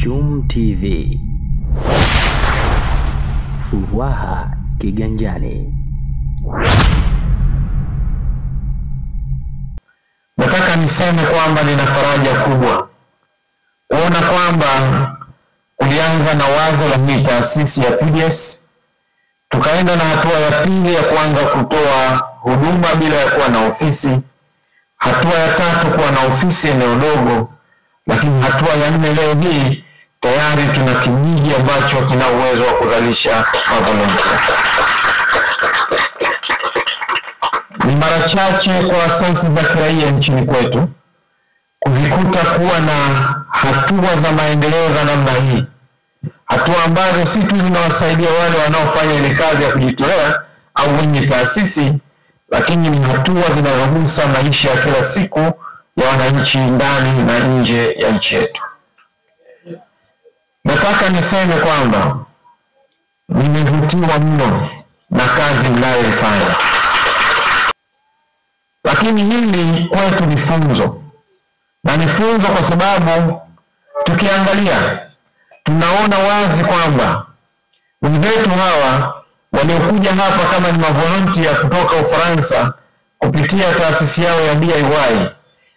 Chum TV. Furaha kiganjani. Nataka niseme kwamba nina faraja kubwa kuona kwamba ulianza na wazo la hii taasisi ya PDS, tukaenda na hatua ya pili ya kuanza kutoa huduma bila ya kuwa na ofisi, hatua ya tatu kuwa na ofisi eneo dogo, lakini hatua ya nne leo hii tayari tuna kijiji ambacho kina uwezo wa kuzalisha mavolontia. Ni mara chache kwa asasi za kiraia nchini kwetu kuzikuta kuwa na hatua za maendeleo za namna hii, hatua ambazo si tu zinawasaidia wale wanaofanya ile kazi ya kujitolea au wenye taasisi, lakini ni hatua zinazogusa maisha ya kila siku ya wananchi ndani na nje ya nchi yetu. Nataka niseme kwamba nimevutiwa mno na kazi mnayoifanya, lakini hili kwetu ni funzo, na ni funzo kwa sababu tukiangalia tunaona wazi kwamba wenzetu hawa waliokuja hapa kama ni mavolontia kutoka Ufaransa kupitia taasisi yao ya DIY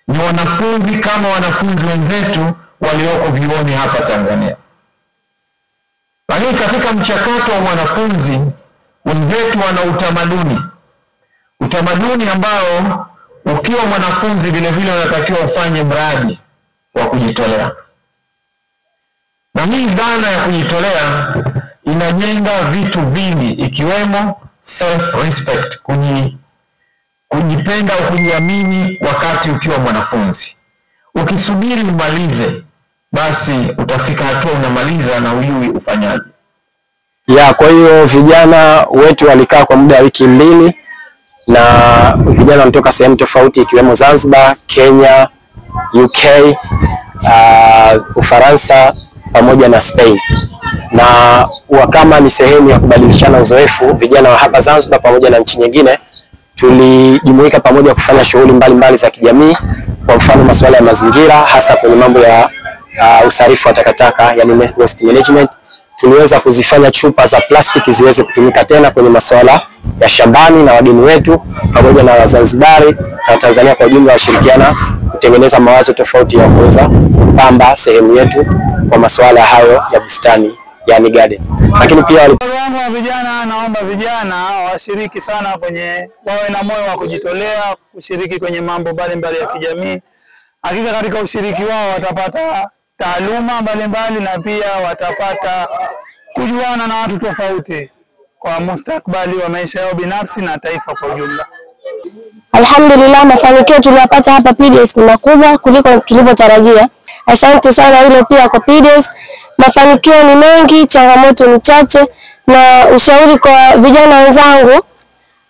ni wanafunzi kama wanafunzi wenzetu walioko vyuoni hapa Tanzania. Lakini katika mchakato wa wanafunzi wenzetu wana utamaduni ambao ukiwa mwanafunzi vile vile unatakiwa ufanye mradi wa kujitolea. Na hii dhana ya kujitolea inajenga vitu vingi ikiwemo self-respect, kujipenda au kujiamini wakati ukiwa mwanafunzi. Ukisubiri umalize, basi utafika hatua unamaliza na hujui ufanyaje. Kwa hiyo vijana wetu walikaa kwa muda wa wiki 2 na vijana wanatoka sehemu tofauti ikiwemo Zanzibar, Kenya, UK, Ufaransa pamoja na Spain. Na kama ni sehemu ya kubadilishana uzoefu, vijana wa hapa Zanzibar pamoja na nchi nyingine tulijumuika pamoja kufanya shughuli mbalimbali za kijamii, kwa mfano masuala ya mazingira, hasa kwenye mambo ya usarifu wa takataka, yani waste management. Tuliweza kuzifanya chupa za plastiki ziweze kutumika tena kwenye masuala ya shambani, na wageni wetu pamoja na Wazanzibari na Tanzania kwa ujumla washirikiana kutengeneza mawazo tofauti ya kuweza kupamba sehemu yetu kwa masuala hayo ya bustani, yani garden. Lakini pia wangu wa vijana, naomba vijana washiriki sana wawe na moyo wa kujitolea, kushiriki kwenye mambo mbalimbali ya kijamii. Hakika katika ushiriki wao watapata taaluma mbalimbali na pia watapata kujuana na watu tofauti kwa mustakabali wa maisha yao binafsi na taifa kwa ujumla. Alhamdulillah, mafanikio tuliyopata hapa PDS ni makubwa kuliko tulivyotarajia. Asante sana hilo pia kwa PDS. Mafanikio ni mengi, changamoto ni chache, na ushauri kwa vijana wenzangu,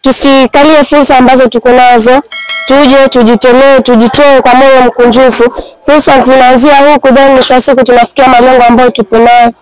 tusikalie fursa ambazo tuko nazo, tuje tujitolee, tujitoe kwa moyo mkunjufu. Fursa zinaanzia huku, then mwisho wa siku tunafikia malengo ambayo tupo nayo.